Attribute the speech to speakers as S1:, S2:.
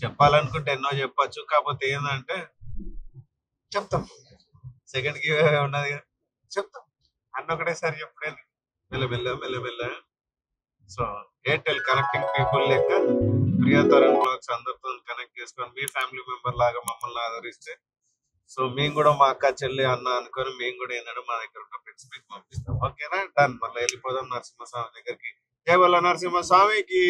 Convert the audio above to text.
S1: చెప్పాలనుకుంటే ఎన్నో చెప్పొచ్చు. కాకపోతే ఏంటంటే చెప్తాం. సెకండ్ గివ్ అవే ఉన్నది కదా, చెప్తాం. అన్న ఒకటేసారి చెప్పలేదు, మెల్లమెల్ల మెల్లమెల్ల. సో ఎయిర్టెల్ కనెక్టింగ్ పీపుల్ లెక్క ప్రియతరం బ్లాగ్స్ అందరితో కనెక్ట్ చేసుకొని మీ ఫ్యామిలీ మెంబర్ లాగా మమ్మల్ని ఆదరిస్తే, సో మేము కూడా మా అక్క చెల్లి అన్న అనుకొని మేము కూడా ఏంటంటే మా దగ్గర ఉన్న ఫ్రెండ్స్ మీకు పంపిస్తాం. ఓకేనా? డన్. మళ్ళీ వెళ్ళిపోదాం నరసింహస్వామి దగ్గరికి. జై బోలో నరసింహస్వామికి.